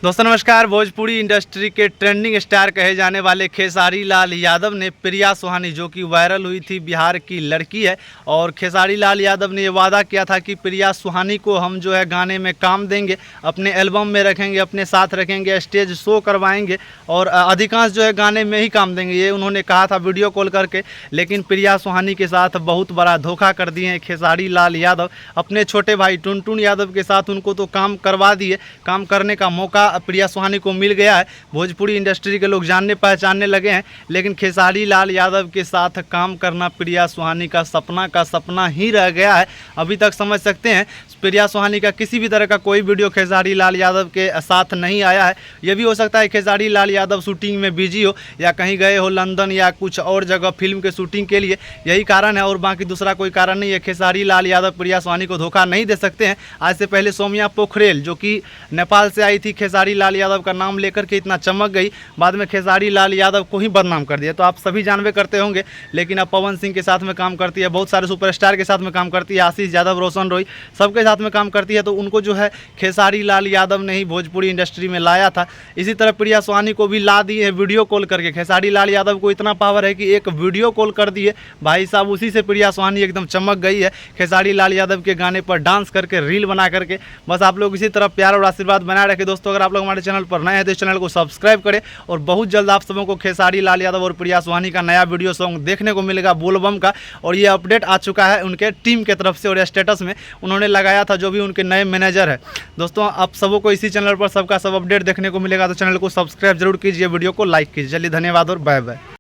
दोस्तों नमस्कार। भोजपुरी इंडस्ट्री के ट्रेंडिंग स्टार कहे जाने वाले खेसारी लाल यादव ने प्रिया सुहानी, जो कि वायरल हुई थी, बिहार की लड़की है, और खेसारी लाल यादव ने ये वादा किया था कि प्रिया सुहानी को हम जो है गाने में काम देंगे, अपने एल्बम में रखेंगे, अपने साथ रखेंगे, स्टेज शो करवाएंगे और अधिकांश जो है गाने में ही काम देंगे, ये उन्होंने कहा था वीडियो कॉल करके। लेकिन प्रिया सुहानी के साथ बहुत बड़ा धोखा कर दिए हैं खेसारी लाल यादव। अपने छोटे भाई टुनटुन यादव के साथ उनको तो काम करवा दिए, काम करने का मौका प्रिया सुहानी को मिल गया है, भोजपुरी इंडस्ट्री के लोग जानने पहचानने लगे हैं। लेकिन खेसारी लाल यादव के साथ काम करना प्रिया सुहानी का सपना ही रह गया है। अभी तक समझ सकते हैं प्रिया सुहानी का किसी भी तरह का कोई वीडियो खेसारी लाल यादव के साथ नहीं आया है। ये भी हो सकता है खेसारी लाल यादव शूटिंग में बिजी हो या कहीं गए हो लंदन या कुछ और जगह फिल्म के शूटिंग के लिए, यही कारण है और बाकी दूसरा कोई कारण नहीं है। खेसारी लाल यादव प्रिया सुहानी को धोखा नहीं दे सकते हैं। आज से पहले सौम्या पोखरेल, जो कि नेपाल से आई थी, खेसारी लाल यादव का नाम लेकर के इतना चमक गई, बाद में खेसारी लाल यादव को ही बदनाम कर दिया। तो आप सभी जानवे करते होंगे। लेकिन अब पवन सिंह के साथ में काम करती है, बहुत सारे सुपरस्टार के साथ में काम करती है, आशीष यादव, रोशन रॉय, सबके साथ में काम करती है। तो उनको जो है खेसारी लाल यादव ने ही भोजपुरी इंडस्ट्री में लाया था। इसी तरह प्रिया सुहानी को भी ला दिए है वीडियो कॉल करके। खेसारी लाल यादव को इतना पावर है कि एक वीडियो कॉल कर दिए भाई साहब, उसी से प्रिया सुहानी एकदम चमक गई है। खेसारी लाल यादव के गाने पर डांस करके, रील बना करके। बस आप लोग इसी तरह प्यार और आशीर्वाद बनाए रखें। दोस्तों अगर आप लोग हमारे चैनल पर नए हैं तो इस चैनल को सब्सक्राइब करें और बहुत जल्द आप सबों को खेसारी लाल यादव और प्रिया सुहानी का नया वीडियो सॉन्ग देखने को मिलेगा, बोलबम का। और ये अपडेट आ चुका है उनके टीम के तरफ से और स्टेटस में उन्होंने लगाया था, जो भी उनके नए मैनेजर है। दोस्तों आप सबों को इसी चैनल पर सबका सब अपडेट देखने को मिलेगा, तो चैनल को सब्सक्राइब जरूर कीजिए, वीडियो को लाइक कीजिए। चलिए धन्यवाद और बाय बाय।